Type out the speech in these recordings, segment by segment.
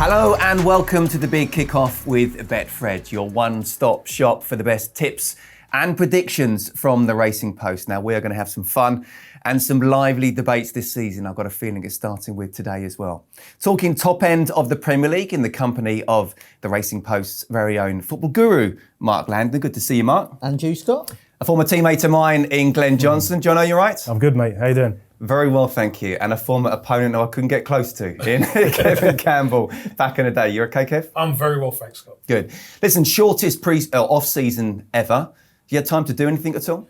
Hello and welcome to the Big Kickoff with Betfred, your one-stop shop for the best tips and predictions from the Racing Post. Now, we are going to have some fun and some lively debates this season. I've got a feeling it's starting with today as well. Talking top end of the Premier League in the company of the Racing Post's very own football guru, Mark Langdon. Good to see you, Mark. And you, Scott. A former teammate of mine in Glen Johnson. John, are you right? I'm good, mate. How you doing? Very well, thank you. And a former opponent who I couldn't get close to in Kevin Campbell back in the day. You okay, Kev? I'm very well, thanks, Scott. Good. Listen, shortest off-season ever. You had time to do anything at all?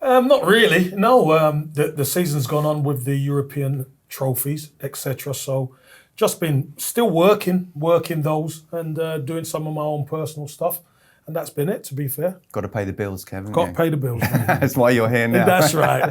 Not really, no. The season's gone on with the European trophies, etc. So just been still working those and doing some of my own personal stuff. And that's been it, to be fair. Got to pay the bills, Kevin. Got to pay the bills. That's why you're here now. That's right.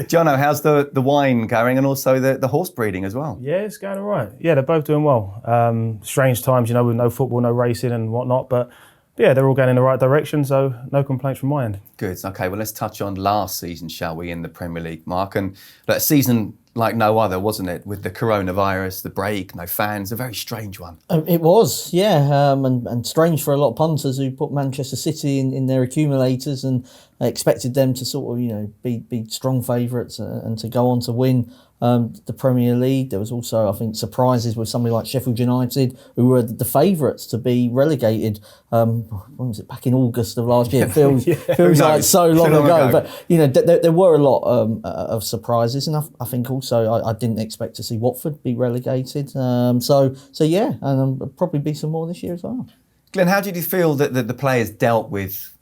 Jono, how's the wine going and also the horse breeding as well? Yeah, it's going all right. Yeah, they're both doing well. Strange times, you know, with no football, no racing and whatnot. But yeah, they're all going in the right direction, so no complaints from my end. Good. Okay, well, let's touch on last season, shall we, in the Premier League, Mark? And a season like no other, wasn't it? With the coronavirus, the break, no fans, a very strange one. It was, yeah, and strange for a lot of punters who put Manchester City in their accumulators and expected them to sort of, you know, be strong favourites and to go on to win the Premier League. There was also, I think, surprises with somebody like Sheffield United, who were the favourites to be relegated. When was it? Back in August of last year. It feels like so long ago. But you know, there were a lot of surprises, and I think also I didn't expect to see Watford be relegated. So yeah, and there'll probably be some more this year as well. Glenn, how did you feel that the players dealt with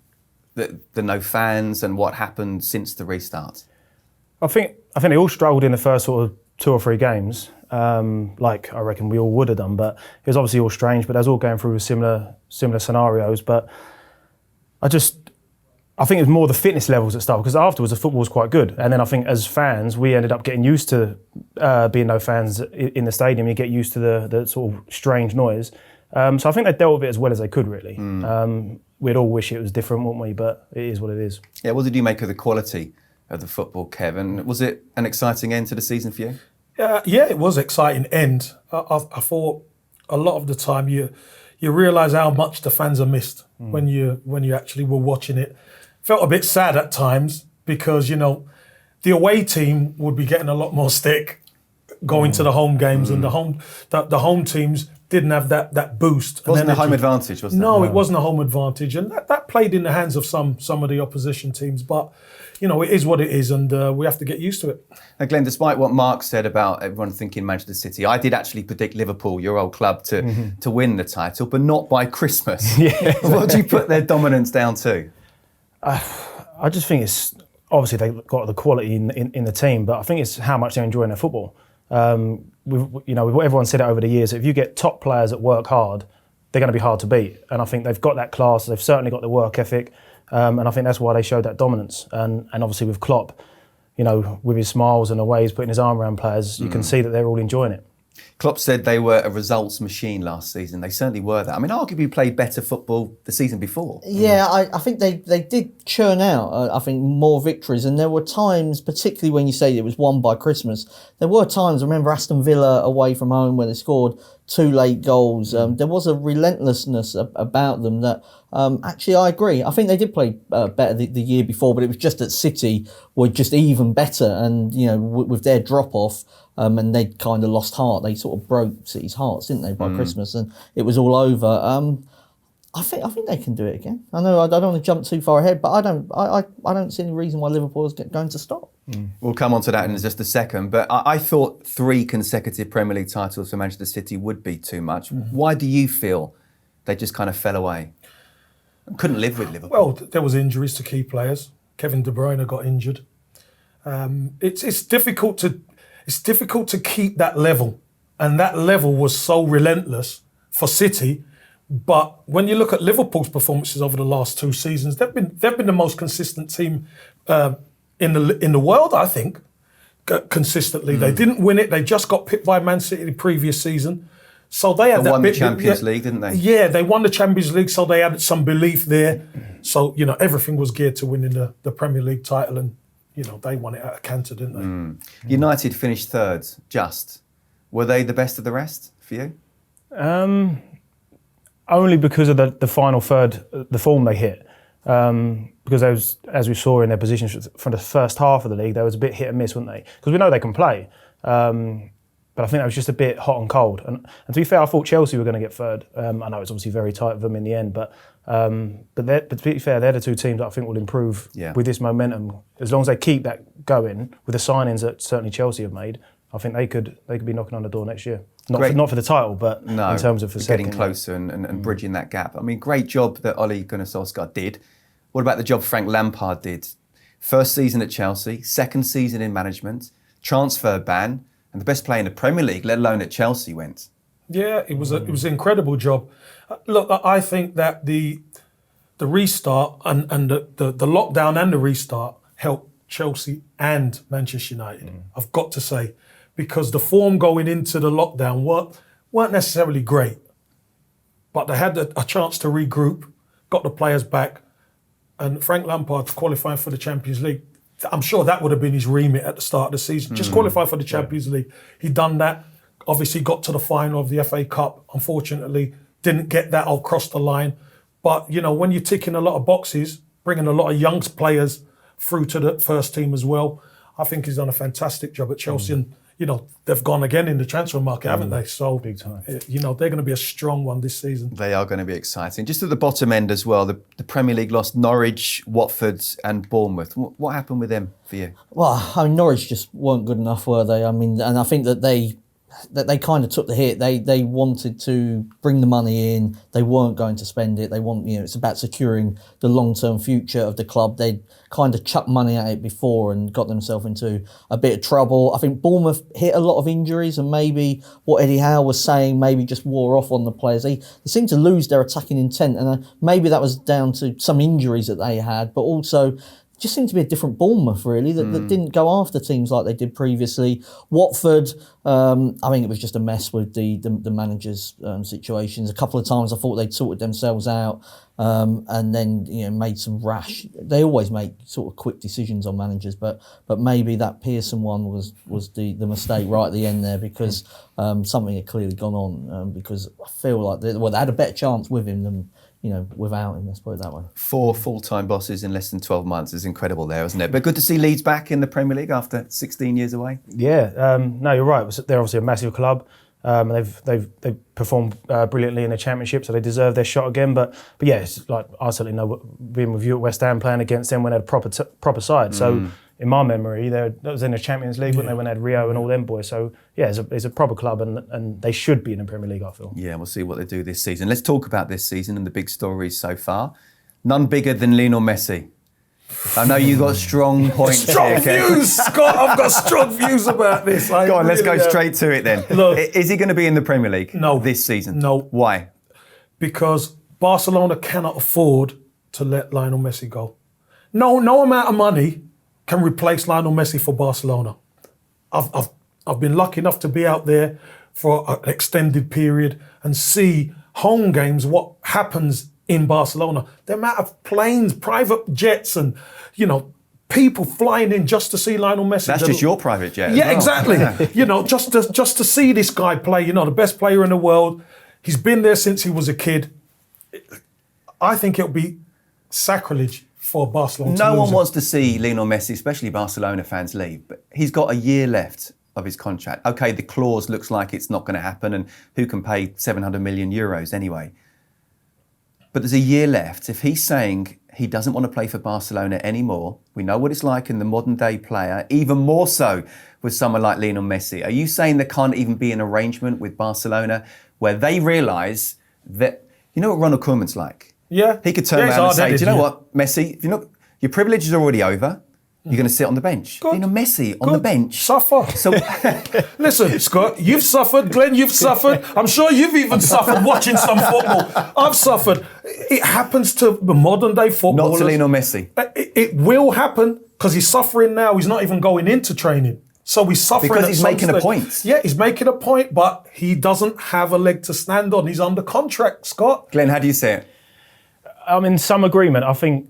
the no fans and what happened since the restart? I think they all struggled in the first sort of 2 or 3 games, like I reckon we all would have done. But it was obviously all strange. But they was all going through similar scenarios. But I think it was more the fitness levels that started, because afterwards the football was quite good. And then I think as fans we ended up getting used to being no fans in the stadium. You get used to the sort of strange noise. So I think they dealt with it as well as they could, really. We'd all wish it was different, wouldn't we? But it is what it is. Yeah. What did you make of the quality of the football, Kevin? Was it an exciting end to the season for you? Yeah, it was exciting end. I thought a lot of the time you realise how much the fans are missed when you actually were watching it. Felt a bit sad at times because, you know, the away team would be getting a lot more stick going to the home games, and the home teams didn't have that boost. It wasn't a home advantage, was it? No, it wasn't a home advantage, and that played in the hands of some of the opposition teams. But you know, it is what it is, and we have to get used to it. Now, Glenn, despite what Mark said about everyone thinking Manchester City, I did actually predict Liverpool, your old club, to win the title, but not by Christmas. Yeah. What do you put their dominance down to? I just think it's obviously they've got the quality in the team, but I think it's how much they're enjoying their football. With what everyone said it over the years, if you get top players that work hard, they're going to be hard to beat. And I think they've got that class. They've certainly got the work ethic, and I think that's why they showed that dominance. And obviously with Klopp, you know, with his smiles and the way he's putting his arm around players, you can see that they're all enjoying it. Klopp said they were a results machine last season. They certainly were that. I mean, arguably played better football the season before. Yeah, I think they did churn out, I think, more victories. And there were times, particularly when you say it was won by Christmas, there were times, I remember Aston Villa away from home where they scored 2 late goals. There was a relentlessness about them that, actually, I agree. I think they did play better the year before, but it was just that City were just even better. And, you know, with their drop-off, and they'd kind of lost heart. They sort of broke City's hearts, didn't they, by Christmas, and it was all over. I think they can do it again. I know I don't want to jump too far ahead, but I don't see any reason why Liverpool is going to stop. We'll come on to that in just a second. But I thought 3 consecutive Premier League titles for Manchester City would be too much. Why do you feel they just kind of fell away? Couldn't live with Liverpool. Well, there was injuries to key players. Kevin De Bruyne got injured. It's difficult to keep that level, and that level was so relentless for City. But when you look at Liverpool's performances over the last 2 seasons, they've been the most consistent team in the world, I think. Consistently, they didn't win it. They just got pipped by Man City the previous season, so they had won the Champions League, didn't they? Yeah, they won the Champions League, so they had some belief there. So you know, everything was geared to winning the Premier League title, and you know they won it out of canter, didn't they? United finished 3rd. Just were they the best of the rest for you? Only because of the final third, the form they hit. Because there was, as we saw in their positions from the first half of the league, there was a bit hit and miss, weren't they? Because we know they can play. But I think that was just a bit hot and cold. And to be fair, I thought Chelsea were going to get third. I know it's obviously very tight for them in the end, but to be fair, they're the two teams that I think will improve with this momentum. As long as they keep that going with the signings that certainly Chelsea have made, I think they could be knocking on the door next year. Not for the title, but in terms of for getting second, closer and bridging that gap. I mean, great job that Ole Gunnar Solskjaer did. What about the job Frank Lampard did? First season at Chelsea, second season in management, transfer ban, and the best player in the Premier League, let alone at Chelsea, went. Yeah, it was an incredible job. Look, I think that the restart and the lockdown and the restart helped Chelsea and Manchester United. I've got to say, because the form going into the lockdown weren't necessarily great, but they had a chance to regroup, got the players back, and Frank Lampard qualifying for the Champions League. I'm sure that would have been his remit at the start of the season. Just qualify for the Champions League. He'd done that. Obviously got to the final of the FA Cup. Unfortunately, didn't get that across the line. But, you know, when you're ticking a lot of boxes, bringing a lot of young players through to the first team as well, I think he's done a fantastic job at Chelsea. And, you know, they've gone again in the transfer market, haven't they? So, big time. You know, they're going to be a strong one this season. They are going to be exciting. Just at the bottom end as well, the Premier League lost Norwich, Watford and Bournemouth. What happened with them for you? Well, I mean, Norwich just weren't good enough, were they? I mean, and I think that they kind of took the hit. They wanted to bring the money in. They weren't going to spend it. It's about securing the long-term future of the club. They kind of chucked money at it before and got themselves into a bit of trouble. I think Bournemouth hit a lot of injuries, and maybe what Eddie Howe was saying maybe just wore off on the players. They seemed to lose their attacking intent, and maybe that was down to some injuries that they had, but also just seemed to be a different Bournemouth, really, that didn't go after teams like they did previously. Watford, I think it was just a mess with the managers' situations. A couple of times I thought they'd sorted themselves out, and then made some rash. They always make sort of quick decisions on managers, but maybe that Pearson one was the mistake right at the end there, because something had clearly gone on. Because I feel like they had a better chance with him than without him, let's put it that way. 4 full-time bosses in less than 12 months is incredible there, isn't it? But good to see Leeds back in the Premier League after 16 years away. Yeah, no, you're right. They're obviously a massive club. They've performed brilliantly in the Championship, so they deserve their shot again. But yeah, it's like I certainly know, being with you at West Ham, playing against them when they had a proper side. So in my memory, that was in the Champions League, weren't they, when they had Rio and all them boys. So yeah, it's a proper club, and they should be in the Premier League, I feel. Yeah, we'll see what they do this season. Let's talk about this season and the big stories so far. None bigger than Lionel Messi. I know you got strong points Strong here, views, Scott. I've got strong views about this. Go on, let's go straight to it then. Look, is he going to be in the Premier League this season? No. Why? Because Barcelona cannot afford to let Lionel Messi go. No amount of money can replace Lionel Messi for Barcelona. I've been lucky enough to be out there for an extended period and see home games, what happens in Barcelona. The amount of planes, private jets, and people flying in just to see Lionel Messi. That's just your private jet. Yeah, as well. exactly. Just to see this guy play. The best player in the world. He's been there since he was a kid. I think it'll be sacrilege for Barcelona. No one wants to see Lionel Messi, especially Barcelona fans, leave. But he's got a year left of his contract. Okay, the clause looks like it's not going to happen, and who can pay 700 million euros anyway? But there's a year left. If he's saying he doesn't want to play for Barcelona anymore, we know what it's like in the modern day player, even more so with someone like Lionel Messi. Are you saying there can't even be an arrangement with Barcelona where they realise that, what Ronald Koeman's like? Yeah. He could turn around and say, do you know what, Messi, your privilege is already over. You're going to sit on the bench. Good. Messi on the bench. Suffer. So, listen, Scott, you've suffered. Glen, you've suffered. I'm sure you've even suffered watching some football. I've suffered. It happens to the modern day footballers. Not to Lionel Messi. It will happen because he's suffering now. He's not even going into training. So he's suffering because he's making a point. Yeah, he's making a point, but he doesn't have a leg to stand on. He's under contract, Scott. Glenn, how do you say it? I'm in some agreement. I think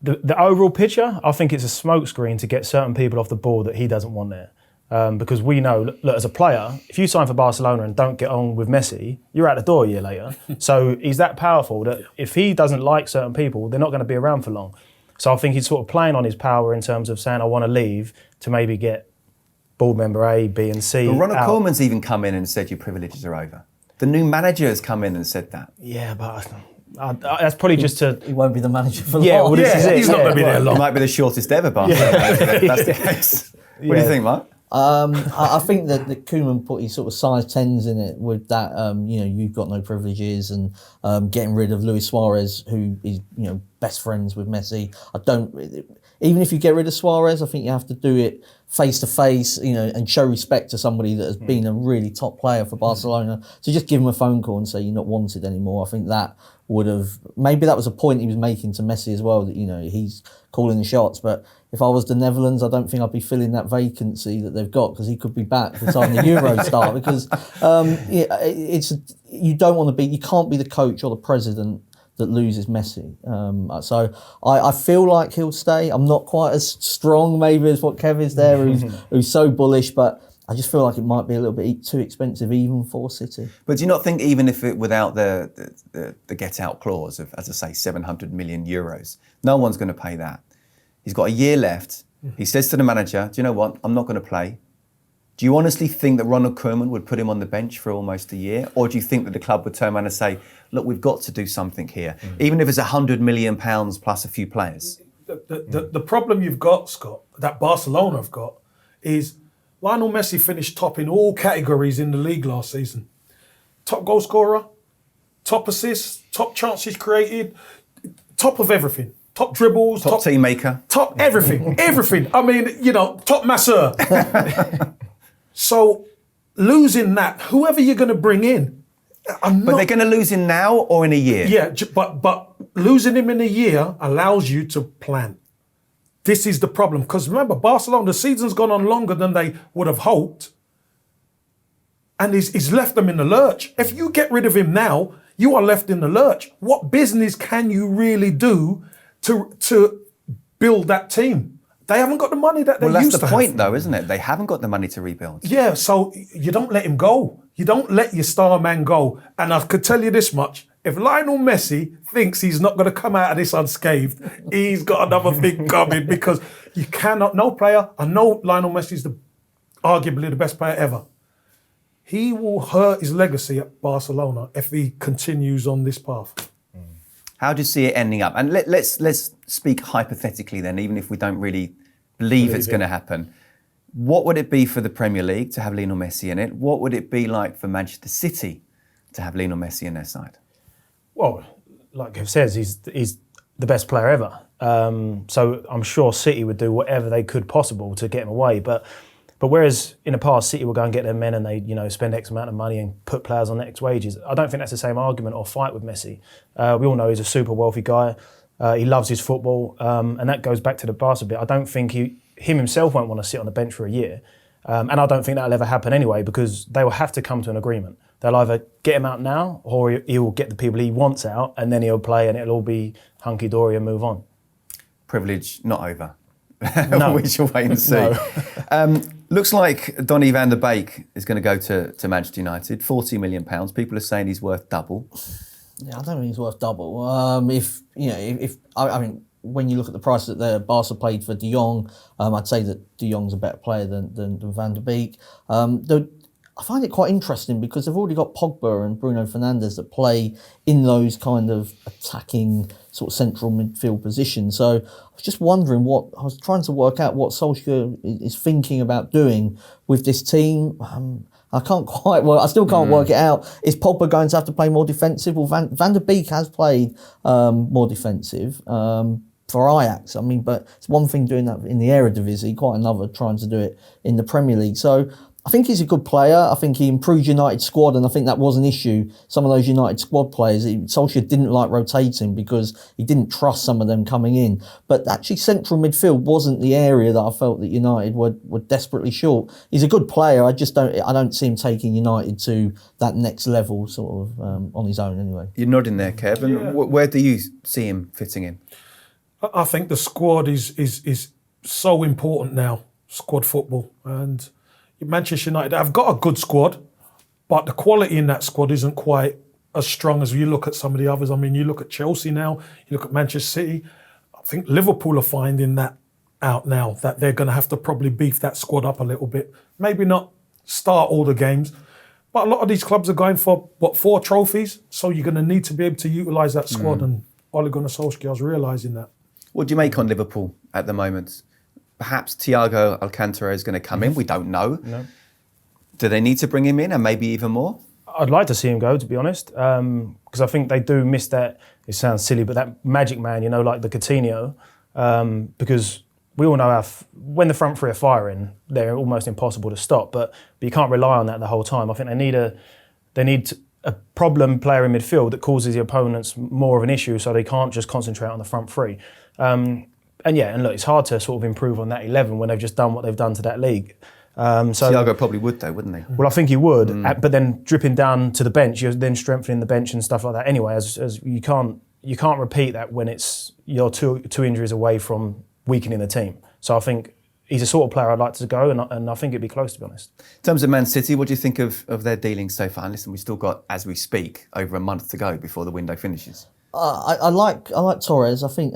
the overall picture, I think it's a smokescreen to get certain people off the board that he doesn't want there. Because we know, look, as a player, if you sign for Barcelona and don't get on with Messi, you're out the door a year later. So he's that powerful that if he doesn't like certain people, they're not going to be around for long. So I think he's sort of playing on his power in terms of saying, I want to leave to maybe get board member A, B and C. But Ronald out. Koeman's even come in and said your privileges are over. The new manager has come in and said that. Yeah, but that's probably just to... He won't be the manager for long. Well, this is it. He's not going to be there He long. might be the shortest ever Barcelona manager. That's the case. What do you think, Mark? I think that Koeman put his sort of size 10s in it with that, you've got no privileges and getting rid of Luis Suarez, who is, best friends with Messi. Even if you get rid of Suarez, I think you have to do it face to face, and show respect to somebody that has been a really top player for Barcelona. So just give him a phone call and say you're not wanted anymore. I think that would have, maybe that was a point he was making to Messi as well, that, he's calling the shots. But if I was the Netherlands, I don't think I'd be filling that vacancy that they've got, because he could be back by the time the Euros start. Because you don't want to be, you can't be the coach or the president that loses Messi. So I feel like he'll stay. I'm not quite as strong maybe as what Kev is there, who's so bullish, but I just feel like it might be a little bit too expensive even for City. But do you not think even if it without the get out clause of, as I say, 700 million euros, no one's going to pay that. He's got a year left. He says to the manager, do you know what? I'm not going to play. Do you honestly think that Ronald Koeman would put him on the bench for almost a year? Or do you think that the club would turn around and say, look, we've got to do something here, even if it's £100 million plus a few players? The problem you've got, Scott, that Barcelona have got, is Lionel Messi finished top in all categories in the league last season. Top goal scorer, top assists, top chances created, top of everything. Top dribbles. Top team maker. Top everything. Everything. I mean, top masseur. So losing that, whoever you're going to bring in, But they're going to lose him now or in a year? Yeah, but losing him in a year allows you to plan. This is the problem. Because remember, Barcelona, the season's gone on longer than they would have hoped. And he's left them in the lurch. If you get rid of him now, you are left in the lurch. What business can you really do to build that team? They haven't got the money that they used to have. Well, that's the point, though, isn't it? They haven't got the money to rebuild. Yeah, so you don't let him go. You don't let your star man go. And I could tell you this much. If Lionel Messi thinks he's not going to come out of this unscathed, he's got another thing coming, because you cannot, no player, I know Lionel Messi's arguably the best player ever. He will hurt his legacy at Barcelona if he continues on this path. How do you see it ending up? And let's speak hypothetically then, even if we don't really believe it's going to happen. What would it be for the Premier League to have Lionel Messi in it? What would it be like for Manchester City to have Lionel Messi in their side? Well, like Kev says, he's the best player ever. So I'm sure City would do whatever they could possible to get him away. But whereas in the past, City will go and get their men and they, spend X amount of money and put players on X wages, I don't think that's the same argument or fight with Messi. We all know he's a super wealthy guy. He loves his football, and that goes back to the Barca bit. I don't think him himself won't want to sit on the bench for a year. And I don't think that'll ever happen anyway, because they will have to come to an agreement. They'll either get him out now, or he will get the people he wants out, and then he'll play and it'll all be hunky-dory and move on. Privilege not over. No. We shall wait and see. No. Looks like Donnie Van Der Beek is going to go to Manchester United, £40 million. People are saying he's worth double. Yeah, I don't think he's worth double. I mean, when you look at the price that the Barca paid for De Jong, I'd say that De Jong's a better player than Van Der Beek. I find it quite interesting because they've already got Pogba and Bruno Fernandes that play in those kind of attacking sort of central midfield positions. So I was just wondering I was trying to work out what Solskjaer is thinking about doing with this team. I still can't work it out. Is Pogba going to have to play more defensive? Well, Van Der Beek has played more defensive for Ajax. I mean, but it's one thing doing that in the Eredivisie, quite another trying to do it in the Premier League. So I think he's a good player. I think he improved United's squad, and I think that was an issue. Some of those United squad players, Solskjaer didn't like rotating because he didn't trust some of them coming in. But actually, central midfield wasn't the area that I felt that United were desperately short. He's a good player. I don't see him taking United to that next level, sort of on his own. Anyway, you're nodding there, Kevin. Yeah. Where do you see him fitting in? I think the squad is so important now. Squad football, and Manchester United have got a good squad, but the quality in that squad isn't quite as strong as you look at some of the others. I mean, you look at Chelsea now, you look at Manchester City. I think Liverpool are finding that out now, that they're going to have to probably beef that squad up a little bit. Maybe not start all the games, but a lot of these clubs are going for, 4 trophies? So you're going to need to be able to utilise that squad, and Ole Gunnar Solskjaer's realising that. What do you make on Liverpool at the moment? Perhaps Thiago Alcantara is going to come in. We don't know. No. Do they need to bring him in and maybe even more? I'd like to see him go, to be honest, because I think they do miss that. It sounds silly, but that magic man, like the Coutinho, because we all know when the front three are firing, they're almost impossible to stop. But you can't rely on that the whole time. I think they need a problem player in midfield that causes the opponents more of an issue, so they can't just concentrate on the front three. And look, it's hard to sort of improve on that 11 when they've just done what they've done to that league. Thiago probably would though, wouldn't he? Well, I think he would, but then dripping down to the bench, you're then strengthening the bench and stuff like that. Anyway, as you can't repeat that when you're two injuries away from weakening the team. So I think he's a sort of player I'd like to go, and I think it'd be close, to be honest. In terms of Man City, what do you think of their dealings so far? And listen, we've still got, as we speak, over a month to go before the window finishes. I like Torres. I think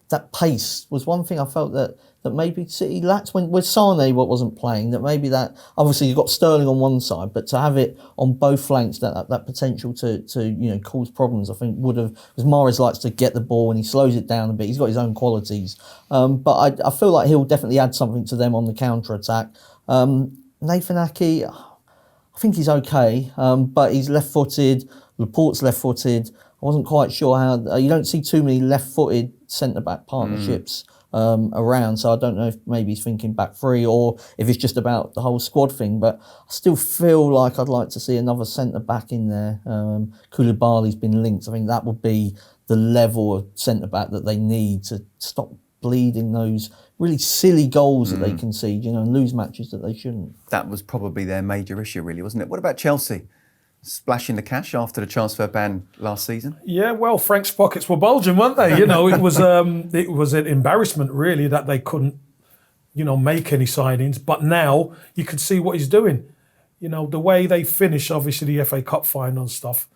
that pace was one thing I felt that maybe City lacked when with Sane wasn't playing. That maybe that obviously you've got Sterling on one side, but to have it on both flanks, that potential to cause problems, I think would have, because Mahrez likes to get the ball and he slows it down a bit. He's got his own qualities, but I feel like he'll definitely add something to them on the counter attack. Nathan Ake, I think he's okay, but he's left-footed. Laporte's left-footed. I wasn't quite sure how you don't see too many left-footed centre-back partnerships around, so I don't know if maybe he's thinking back three or if it's just about the whole squad thing. But I still feel like I'd like to see another centre-back in there. Koulibaly's been linked. I think that would be the level of centre-back that they need to stop bleeding those really silly goals that they concede, and lose matches that they shouldn't. That was probably their major issue, really, wasn't it? What about Chelsea? Splashing the cash after the transfer ban last season? Yeah, well, Frank's pockets were bulging, weren't they? It was an embarrassment, really, that they couldn't, make any signings. But now you can see what he's doing. The way they finished, obviously, the FA Cup final and stuff.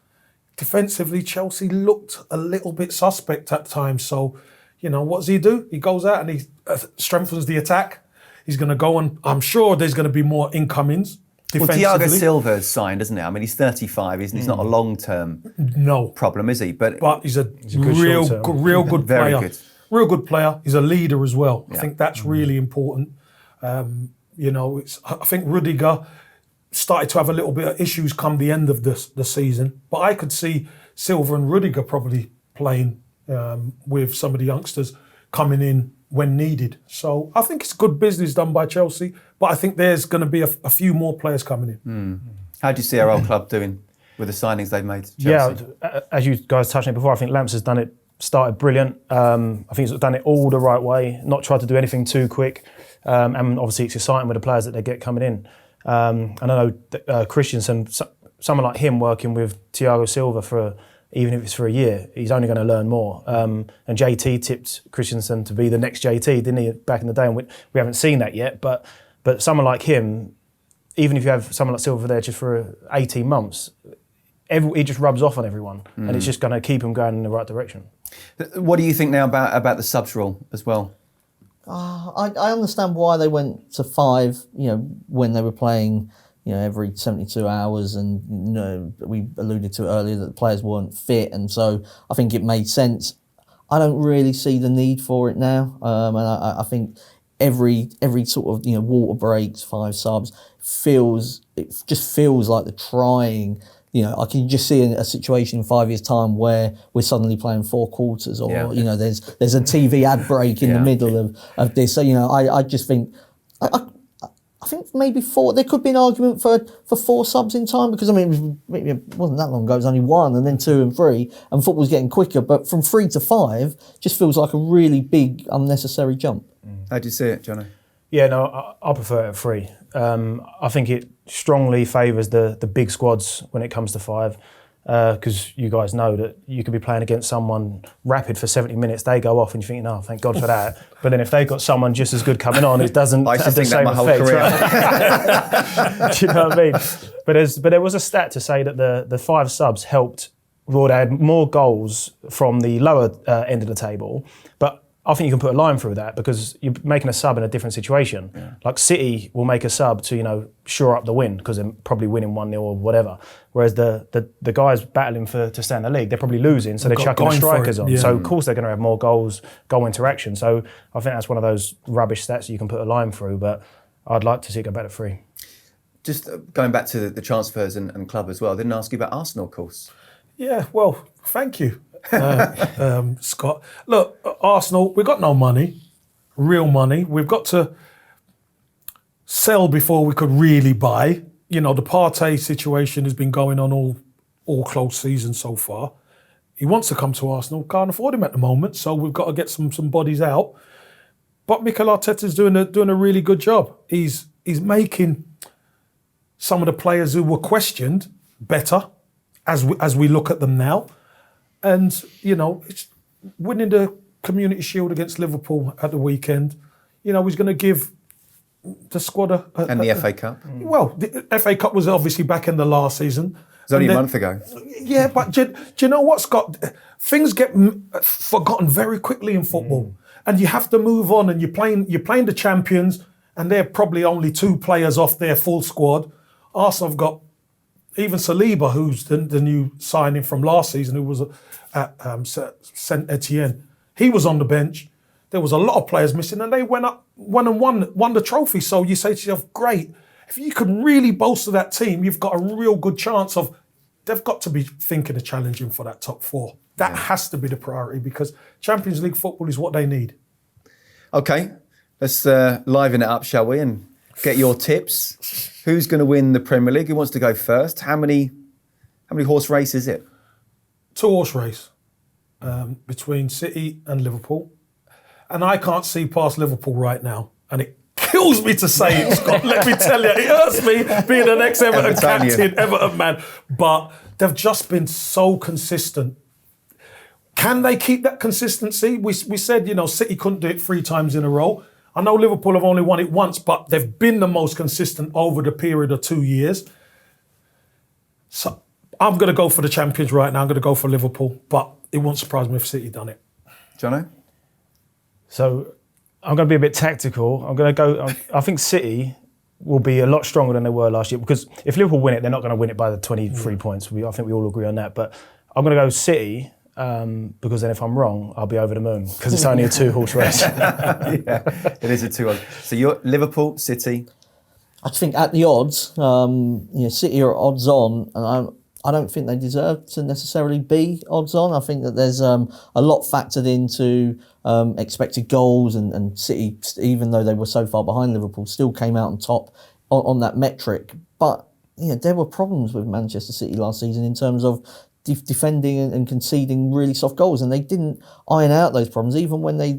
Defensively, Chelsea looked a little bit suspect at times. So, what does he do? He goes out and he strengthens the attack. He's going to go on. I'm sure there's going to be more incomings. Well, Thiago Silva's signed, isn't it? I mean, he's 35, isn't he? He's not a long-term problem, is he? But he's a real good Very player. Good. Real good player. He's a leader as well. Yeah. I think that's really important. I think Rudiger started to have a little bit of issues come the end of the season. But I could see Silva and Rudiger probably playing with some of the youngsters coming in when needed. So I think it's good business done by Chelsea, but I think there's going to be a few more players coming in. How do you see our old club doing with the signings they've made? Chelsea? Yeah, as you guys touched on it before, I think Lamps has done it, started brilliant. I think he's done it all the right way, not tried to do anything too quick. And obviously it's exciting with the players that they get coming in. And I know Christensen, someone like him working with Thiago Silva even if it's for a year, he's only going to learn more. And JT tipped Christensen to be the next JT, didn't he, back in the day? And we haven't seen that yet. But someone like him, even if you have someone like Silva there just for 18 months, he just rubs off on everyone. And it's just going to keep him going in the right direction. What do you think now about the subs rule as well? I understand why they went to 5, when they were playing every 72 hours, and we alluded to it earlier that the players weren't fit, and so I think it made sense. I don't really see the need for it now, and I think every sort of water breaks, 5 subs just feels like they're trying. I can just see a situation in 5 years' time where we're suddenly playing 4 quarters, or there's a TV ad break in the middle of this. So I just think. I think maybe 4. There could be an argument for 4 subs in time, because it wasn't that long ago. It was only 1, and then 2 and 3, and football's getting quicker. But from 3 to 5 just feels like a really big unnecessary jump. How do you see it, Jono? Yeah, no, I prefer it at 3. I think it strongly favours the big squads when it comes to 5. because you guys know that you could be playing against someone rapid for 70 minutes, they go off and you think, no, thank God for that. But then if they've got someone just as good coming on, it doesn't I used to have the think that same my whole effect. career. Right? Do you know what I mean? But there was a stat to say that the 5 subs helped, well, they had more goals from the lower end of the table, but I think you can put a line through that because you're making a sub in a different situation. Yeah. Like City will make a sub to, shore up the win because they're probably winning 1-0 or whatever. Whereas the guys battling to stay in the league, they're probably losing, so they're chucking the strikers on. Yeah. So of course they're going to have more goal interaction. So I think that's one of those rubbish stats that you can put a line through, but I'd like to see it go back to 3. Just going back to the transfers and club as well, I didn't ask you about Arsenal, of course. Yeah, well, thank you. Scott. Look, Arsenal, we've got no money, real money. We've got to sell before we could really buy. The Partey situation has been going on all close season so far. He wants to come to Arsenal, can't afford him at the moment, so we've got to get some bodies out. But Mikel Arteta's doing a really good job. He's making some of the players who were questioned better as we look at them now. And, it's winning the Community Shield against Liverpool at the weekend. He's going to give the squad and the FA Cup. Well, the FA Cup was obviously back in the last season. It was only a month ago. Yeah, but do you know what, Scott? Things get forgotten very quickly in football. And you have to move on, and you're playing the champions, and they're probably only 2 players off their full squad. Arsenal have got even Saliba, who's the new signing from last season, who was at Saint Etienne. He was on the bench. There was a lot of players missing, and they went up, won the trophy. So you say to yourself, great. If you can really bolster that team, you've got a real good chance of. They've got to be thinking of challenging for that top 4. That has to be the priority because Champions League football is what they need. Okay, let's liven it up, shall we, and get your tips. Who's going to win the Premier League? Who wants to go first? How many horse race is it? 2-horse race between City and Liverpool. And I can't see past Liverpool right now. And it kills me to say it, Scott. Let me tell you, it hurts me being an ex-Everton captain, Everton man. But they've just been so consistent. Can they keep that consistency? We said, City couldn't do it 3 times in a row. I know Liverpool have only won it once, but they've been the most consistent over the period of 2 years. So I'm going to go for the champions right now. I'm going to go for Liverpool, but it won't surprise me if City done it. Jono? So I'm going to be a bit tactical. I'm going to go. I think City will be a lot stronger than they were last year because if Liverpool win it, they're not going to win it by the 23 points. I think we all agree on that. But I'm going to go City. Because then if I'm wrong, I'll be over the moon because it's only a 2-horse race. Yeah, it is a 2-horse. So you're Liverpool, City. I think at the odds, City are odds on, and I don't think they deserve to necessarily be odds on. I think that there's a lot factored into expected goals, and City, even though they were so far behind Liverpool, still came out on top on that metric. But there were problems with Manchester City last season in terms of defending and conceding really soft goals, and they didn't iron out those problems. Even when they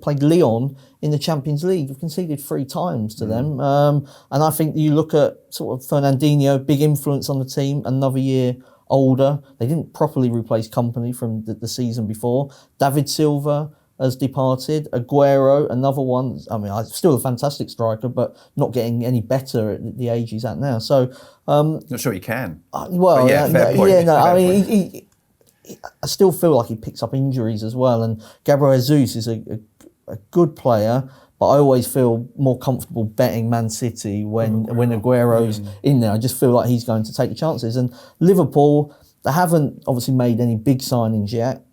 played Lyon in the Champions League, they've conceded 3 times to them. And I think you look at sort of Fernandinho, big influence on the team, another year older. They didn't properly replace Kompany from the season before. David Silva has departed. Aguero, another one. I mean, still a fantastic striker, but not getting any better at the age he's at now. So, not sure he can. Well, fair point. I mean, I still feel like he picks up injuries as well. And Gabriel Jesus is a good player, but I always feel more comfortable betting Man City when Aguero's in there. I just feel like he's going to take the chances. And Liverpool, they haven't obviously made any big signings yet,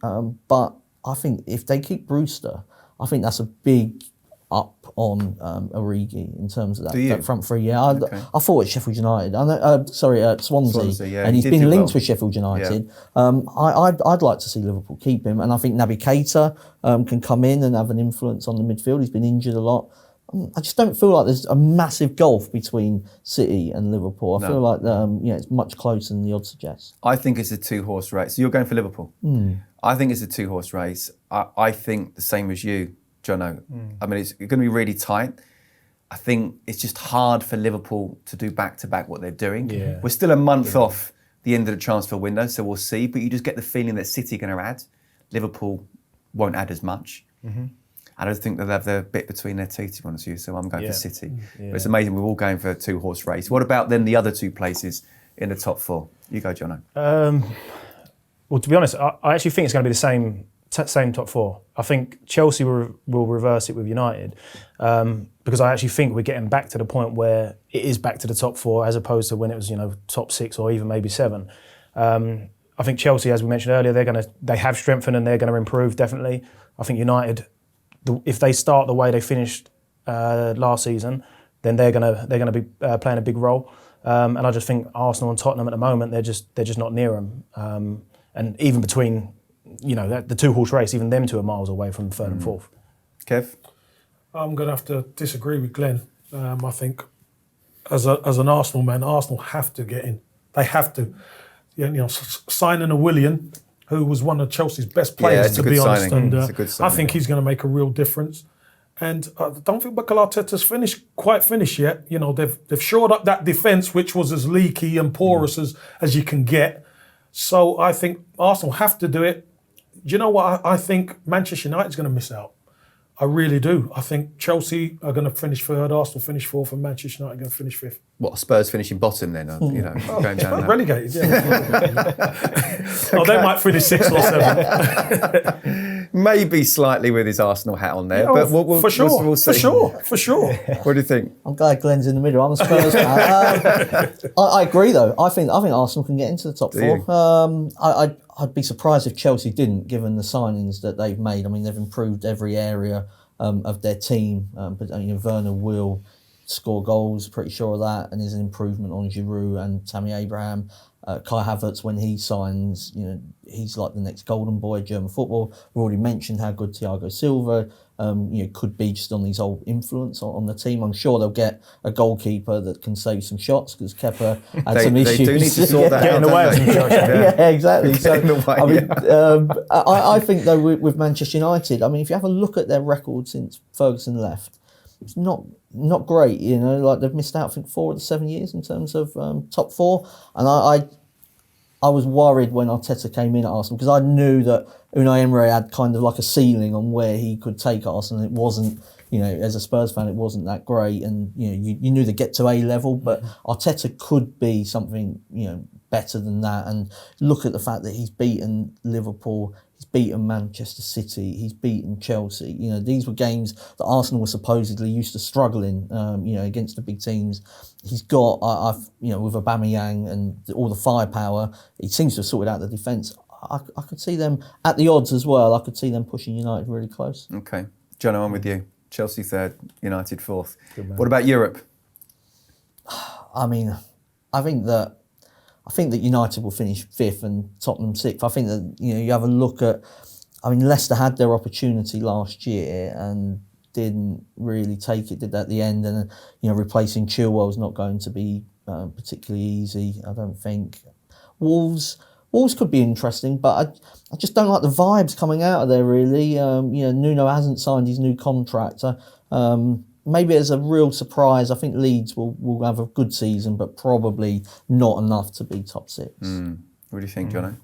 but I think if they keep Brewster, I think that's a big up on Origi in terms of that front 3. Yeah, I thought it's Sheffield United. Swansea, and he's been linked with Sheffield United. Yeah. I'd like to see Liverpool keep him, and I think Naby Keita can come in and have an influence on the midfield. He's been injured a lot. I just don't feel like there's a massive gulf between City and Liverpool. I feel like it's much closer than the odds suggest. I think it's a 2-horse race. So you're going for Liverpool. I think it's a 2-horse race. I think the same as you, Jono. I mean, it's going to be really tight. I think it's just hard for Liverpool to do back-to-back what they're doing. Yeah. We're still a month off the end of the transfer window, so we'll see. But you just get the feeling that City are going to add. Liverpool won't add as much. I don't think they'll have the bit between their teeth, to be honest with you, so I'm going for City. But it's amazing, we're all going for a two-horse race. What about then the other two places in the top four? You go, Jono. Well, to be honest, I actually think it's going to be the same top four. I think Chelsea will reverse it with United because I actually think we're getting back to the point where it is back to the top four as opposed to when it was, top six or even maybe seven. I think Chelsea, as we mentioned earlier, they have strengthened and they're going to improve definitely. I think United, if they start the way they finished last season, then they're going to be playing a big role. And I just think Arsenal and Tottenham at the moment they're just not near them. And even between the two-horse race, even them two are miles away from third and fourth. Kev? I'm going to have to disagree with Glenn. I think as an Arsenal man, Arsenal have to get in. They have to. Signing a Willian, who was one of Chelsea's best players, to be honest. And I think he's going to make a real difference. And I don't think Mikel Arteta's quite finished yet. They've shored up that defence, which was as leaky and porous as you can get. So I think Arsenal have to do it. Do you know what? I think Manchester United's going to miss out. I really do. I think Chelsea are going to finish third, Arsenal finish fourth, and Manchester United are going to finish fifth. What, Spurs finishing bottom then? Going down relegated, they might finish sixth or seventh. Maybe slightly with his Arsenal hat on there, but we'll for sure. We'll see. For sure. What do you think? I'm glad Glen's in the middle. I'm a Spurs fan. I agree, though. I think Arsenal can get into the top four. I'd be surprised if Chelsea didn't, given the signings that they've made. I mean, they've improved every area of their team. But Werner will score goals, pretty sure of that, and is an improvement on Giroud and Tammy Abraham. Kai Havertz, when he signs, he's like the next golden boy of German football. We've already mentioned how good Thiago Silva could be just on his old influence on the team. I'm sure they'll get a goalkeeper that can save some shots because Kepa had some issues. They do need to sort that out. Get in the way of some shots. Yeah, exactly. So, I think though with Manchester United, if you have a look at their record since Ferguson left, it's not great. Like they've missed out, I think, 4 of the 7 years in terms of top four. And I was worried when Arteta came in at Arsenal because I knew that Unai Emery had kind of like a ceiling on where he could take Arsenal. It wasn't, as a Spurs fan, it wasn't that great. And, you knew they'd get to A level, but Arteta could be something, better than that. And look at the fact that he's beaten Liverpool, he's beaten Manchester City, he's beaten Chelsea. These were games that Arsenal were supposedly used to struggling, against the big teams. He's got, with Aubameyang and all the firepower, he seems to have sorted out the defence. I could see them at the odds as well. I could see them pushing United really close. Okay. John, I'm with you. Chelsea third, United fourth. What about Europe? I think that United will finish fifth and Tottenham sixth. I think that you have a look at. Leicester had their opportunity last year and didn't really take it. Did at the end, and replacing Chilwell's not going to be particularly easy. I don't think. Wolves could be interesting, but I just don't like the vibes coming out of there. Really, Nuno hasn't signed his new contract. Maybe as a real surprise, I think Leeds will have a good season, but probably not enough to be top six. What do you think, Jono?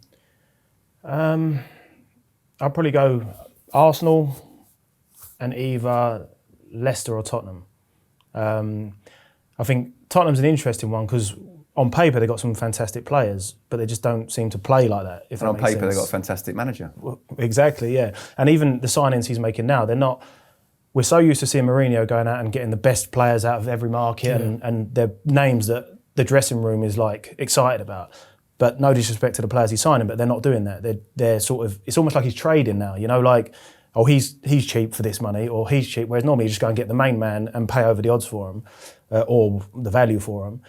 I'll probably go Arsenal and either Leicester or Tottenham. I think Tottenham's an interesting one because on paper they've got some fantastic players, but they just don't seem to play like that. And on paper they've got a fantastic manager. Well, exactly, yeah. And even the signings he's making now, they're not. We're so used to seeing Mourinho going out and getting the best players out of every market, and they're names that the dressing room is like excited about. But no disrespect to the players he's signing, but they're not doing that. They're sort of. It's almost like he's trading now. He's cheap for this money, or he's cheap. Whereas normally you just go and get the main man and pay over the odds for him, or the value for him.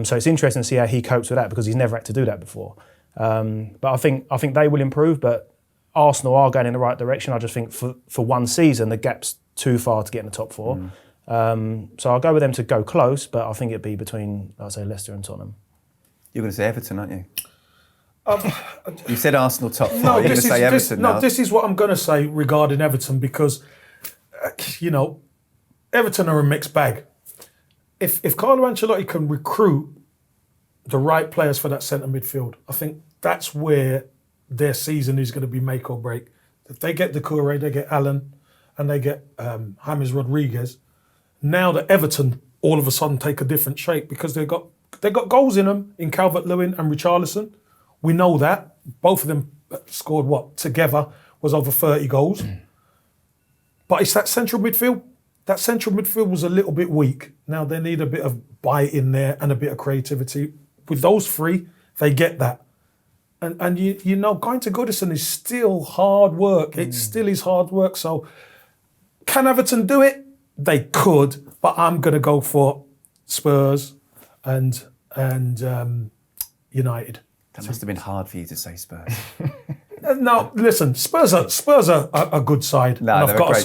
So it's interesting to see how he copes with that because he's never had to do that before. But I think they will improve. But Arsenal are going in the right direction. I just think for one season the gap's too far to get in the top four. So I'll go with them to go close, but I think it'd be between, I'd say, Leicester and Tottenham. You're going to say Everton, aren't you? You said Arsenal top four. You're going to say Everton now. No, this is what I'm going to say regarding Everton because, Everton are a mixed bag. If Carlo Ancelotti can recruit the right players for that centre midfield. I think that's where their season is going to be make or break. If they get Doucouré, they get Allen, and they get James Rodriguez, now that Everton all of a sudden take a different shape because they got goals in them in Calvert-Lewin and Richarlison. We know that. Both of them scored together was over 30 goals. But it's that central midfield. That central midfield was a little bit weak. Now they need a bit of bite in there and a bit of creativity. With those three, they get that. And you know, going to Goodison is still hard work. It still is hard work. So can Everton do it? They could, but I'm going to go for Spurs and United. That must have been hard for you to say Spurs. No, listen, Spurs are a good side. No, and I've got to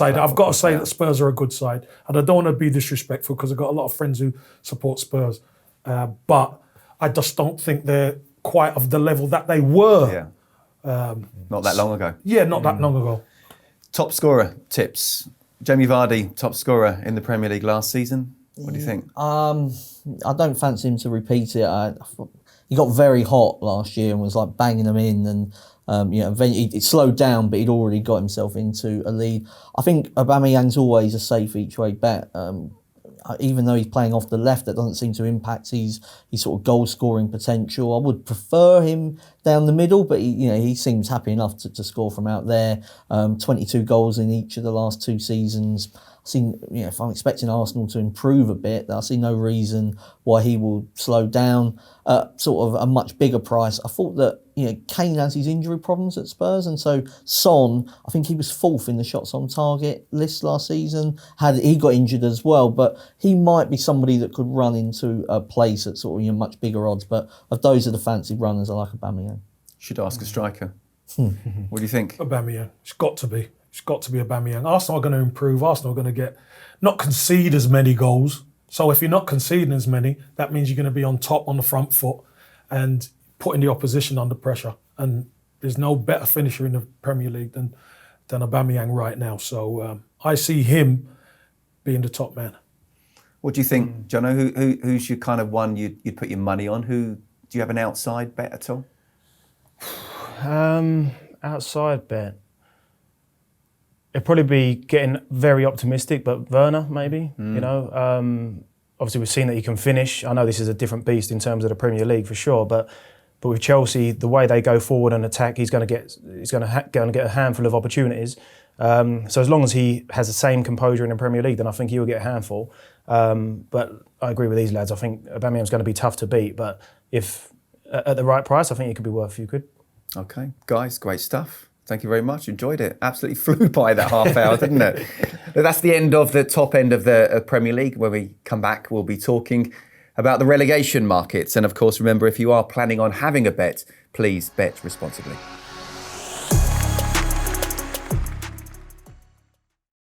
say yeah. that Spurs are a good side. And I don't want to be disrespectful because I've got a lot of friends who support Spurs. But I just don't think they're quite of the level that they were. Yeah. Not that long ago. Yeah, not that long ago. Top scorer tips. Jamie Vardy, top scorer in the Premier League last season. What do you think? I don't fancy him to repeat it. He got very hot last year and was like banging them in, and eventually it slowed down, but he'd already got himself into a lead. I think Aubameyang's always a safe each way bet. Even though he's playing off the left, that doesn't seem to impact his sort of goal scoring potential. I would prefer him down the middle, but he seems happy enough to score from out there. 22 goals in each of the last 2 seasons. If I'm expecting Arsenal to improve a bit, I see no reason why he will slow down. Sort of a much bigger price. I thought that Kane has his injury problems at Spurs, and so Son, I think he was 4th in the shots on target list last season. He got injured as well, but he might be somebody that could run into a place at sort of much bigger odds. But of those are the fancy runners, I like Aubameyang. Should ask a striker. What do you think? Aubameyang. It's got to be. It's got to be Aubameyang. Arsenal are going to improve. Arsenal are going to not concede as many goals. So if you're not conceding as many, that means you're going to be on top on the front foot and putting the opposition under pressure. And there's no better finisher in the Premier League than Aubameyang right now. So I see him being the top man. What do you think, Jono? Who's your kind of one you'd put your money on? Do you have an outside bet at all? Outside bet. It'd probably be getting very optimistic, but Werner maybe. Obviously we've seen that he can finish. I know this is a different beast in terms of the Premier League for sure, but with Chelsea, the way they go forward and attack, he's going to get a handful of opportunities. So as long as he has the same composure in the Premier League, then I think he will get a handful. But I agree with these lads. I think Aubameyang's going to be tough to beat, but if at the right price, I think it could be worth a few quid. Okay, guys, great stuff. Thank you very much. Enjoyed it. Absolutely flew by that half hour, didn't it? But that's the end of the top end of the Premier League. When we come back, we'll be talking about the relegation markets. And of course, remember, if you are planning on having a bet, please bet responsibly.